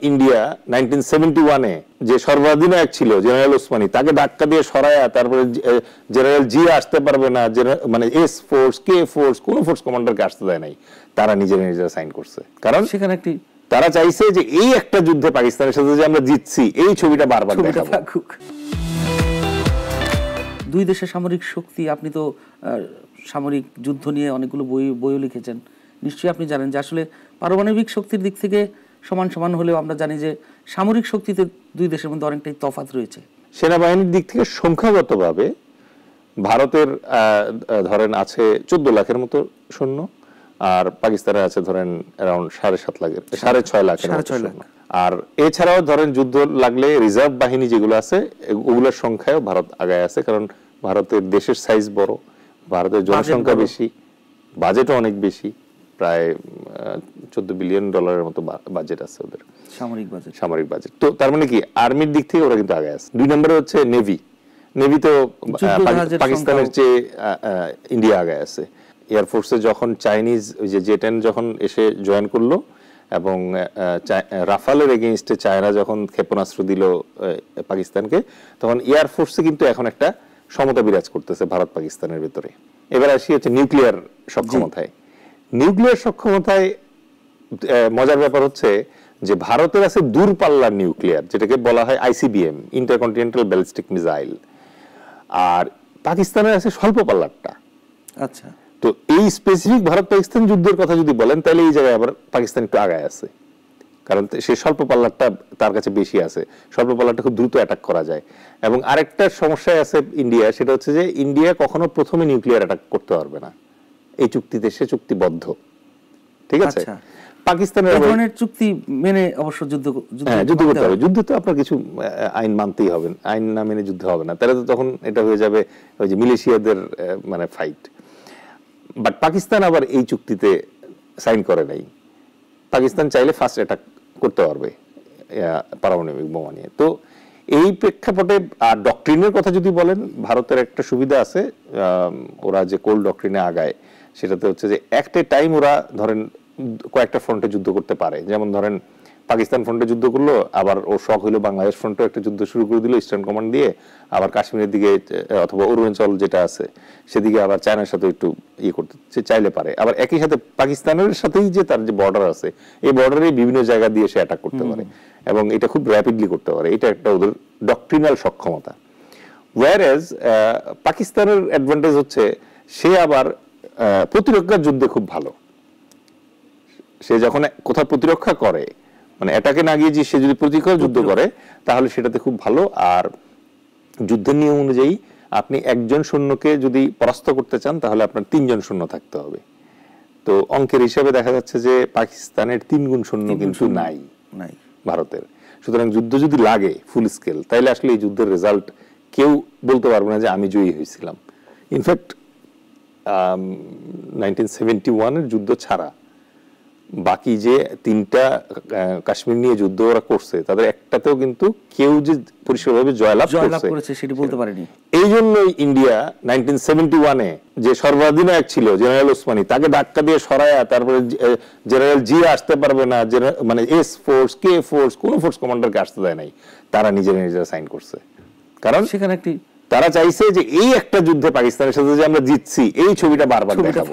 India 1971-এ যে সর্বাধিনায়ক ছিল জেনারেল ওসমানী, তাকে ধাক্কা দিয়ে সরায়া তারপরে জেনারেল জি আসতে পারবে না, মানে এস ফোর্স, কে ফোর্স, কোন ফোর্স কমান্ডারকে আসতে দেয় নাই, তারা নিজেরা সাইন করছে। কারণ সেখানে একটি তারা চাইছে যে এই একটা যুদ্ধে পাকিস্তানের সাথে যে আমরা জিতছি, এই ছবিটা বারবার দেখাবো। দুই দেশের সামরিক শক্তি, আপনি তো সামরিক যুদ্ধ নিয়ে অনেকগুলো বইও লিখেছেন, নিশ্চয়ই আপনি জানেন যে আসলে পারমাণবিক শক্তির দিক থেকে সমান সমান হলেও আমরা জানি যে সামরিক শক্তিতে দুই দেশের মধ্যে অনেকটাই তফাৎ রয়েছে। সেনাবাহিনীর দিক থেকে সংখ্যাগতভাবে ভারতের ধরেন আছে 14 লাখের মতো সৈন্য, আর পাকিস্তানের আছে ধরেন অ্যারাউন্ড 7.5 লাখের, 6.5 লাখের মতো। আর এছাড়াও ধরেন যুদ্ধ লাগলে রিজার্ভ বাহিনী যেগুলো আছে ওগুলোর সংখ্যাও ভারত আগায় আছে, কারণ ভারতের দেশের সাইজ বড়, ভারতের জনসংখ্যা বেশি, বাজেটও অনেক বেশি, প্রায় $14 বিলিয়ন মতো বাজেট আছে ওদের, সামরিক বাজেট। তো তার মানে কি আর্মির দিক থেকে ওরা কিন্তু আগায় আছে। 2 নম্বরে হচ্ছে নেভি তো পাকিস্তানের চেয়ে ইন্ডিয়া আগায় আছে। এয়ারফোর্সে যখন চাইনিজ ওই যে জে-10 যখন এসে জয়েন করলো এবং রাফালের এগেইনস্টে চায়না যখন ক্ষেপণাস্ত্র দিল পাকিস্তানকে, তখন এয়ারফোর্সে কিন্তু এখন একটা সমতা বিরাজ করতেছে ভারত পাকিস্তানের ভিতরে। এবার আসি হচ্ছে নিউক্লিয়ার সক্ষমতায়। নিউক্লিয়ার সক্ষমতায় মজার ব্যাপার হচ্ছে যে ভারতের আছে দূরপাল্লার নিউক্লিয়ার, যেটাকে বলা হয় আইসিবিএম, ইন্টারকন্টিনেন্টাল ব্যালিস্টিক মিসাইল, আর পাকিস্তানের আছে স্বল্প পাল্লারটা। আচ্ছা, তো এই স্পেসিফিক ভারত পাকিস্তান যুদ্ধের কথা যদি বলেন, তাহলে এই জায়গায় আবার পাকিস্তান একটু আগায় আছে, কারণ সে স্বল্প পাল্লারটা তার কাছে বেশি আছে, স্বল্প পাল্লারটা খুব দ্রুত অ্যাটাক করা যায়। এবং আরেকটা সমস্যায় আছে ইন্ডিয়া, সেটা হচ্ছে যে ইন্ডিয়া কখনো প্রথমে নিউক্লিয়ার অ্যাটাক করতে পারবে না, এই চুক্তিতে সে চুক্তিবদ্ধ, ঠিক আছে। পাকিস্তানের ধরনের চুক্তি মেনে অবশ্য যুদ্ধ করতে হবে। যুদ্ধ তো আপনার কিছু আইন মানতেই হবে, আইন না মেনে যুদ্ধ হবে না, তাহলে তো তখন এটা হয়ে যাবে ওই যে মিলিশিয়াদের মানে ফাইট। বাট পাকিস্তান আবার এই চুক্তিতে সাইন করে নাই। পাকিস্তান চাইলে ফার্স্ট অ্যাটাক করতে পারবে পারমাণবিক বোমা নিয়ে। তো এই প্রেক্ষাপটে আর ডক্ট্রিনের কথা যদি বলেন, ভারতের একটা সুবিধা আছে, ওরা যে কোল্ড ডক্ট্রিনে আগায় সেটাতে হচ্ছে যে একটা টাইম ওরা ধরেন কয়েকটা ফ্রন্টে যুদ্ধ করতে পারে। যেমন ধরেন পাকিস্তান ফ্রন্টে যুদ্ধ করলো, আবার ওর শখ হইলো বাংলাদেশ ফ্রন্টে একটা যুদ্ধ শুরু করে দিল ইস্টার্ন কমান্ড দিয়ে, আবার কাশ্মীরের দিকে অথবা অরুণাচল যেটা আছে সেদিকে আবার চায়নার সাথে একটু করতে সে চাইলে পারে। আবার একই সাথে পাকিস্তানের সাথেই যে তার যে বর্ডার আছে, এই বর্ডারে বিভিন্ন জায়গা দিয়ে সে অ্যাটাক করতে পারে এবং এটা খুব র্যাপিডলি করতে পারে। এটা একটা ওদের ডক্ট্রিনাল সক্ষমতা। ওয়্যারএজ পাকিস্তানের অ্যাডভান্টেজ হচ্ছে সে আবার প্রতিরক্ষার যুদ্ধে খুব ভালো। সে যখন কোথাও প্রতিরক্ষা করে, মানে অ্যাটাকে না গিয়ে যে সে যদি প্রতিরক্ষা যুদ্ধ করে, তাহলে সেটাতে খুব ভালো। আর যুদ্ধের নিয়ম অনুযায়ী আপনি একজন সৈন্যকে যদি পরাস্ত করতে চান, তাহলে আপনার 3 জন সৈন্য থাকতে হবে। তো অঙ্কের হিসাবে দেখা যাচ্ছে যে পাকিস্তানের 3 গুণ সৈন্য কিন্তু নাই ভারতের। সুতরাং যুদ্ধ যদি লাগে ফুল স্কেল, তাইলে আসলে এই যুদ্ধের রেজাল্ট কেউ বলতে পারবে না যে আমি জয়ী হয়েছিলাম। ইনফ্যাক্ট 1971-এর যুদ্ধ ছাড়া বাকি যে 3টা কাশ্মীর নিয়ে যুদ্ধ ওরা করছে, তাদের একটাতেও কিন্তু কেউ যে পরিষ্কারভাবে জয়লাভ করেছে সেটা বলতে পারেনি। এই জন্যই ইন্ডিয়া 1971-এ যে সর্বাধিনায়ক ছিল জেনারেল ওসমানী, তাকে ধাক্কা দিয়ে সরায়া তারপরে জেনারেল জি আসতে পারবে না, মানে এস ফোর্স, কে ফোর্স, কোন ফোর্স কমান্ডারকে আসতে দেয় নাই, তারা নিজেরা সাইন করছে। কারণ সেখানে একটি তারা চাইছে যে এই একটা যুদ্ধে পাকিস্তানের সাথে যে আমরা জিতছি, এই ছবিটা বারবার দেখাবো।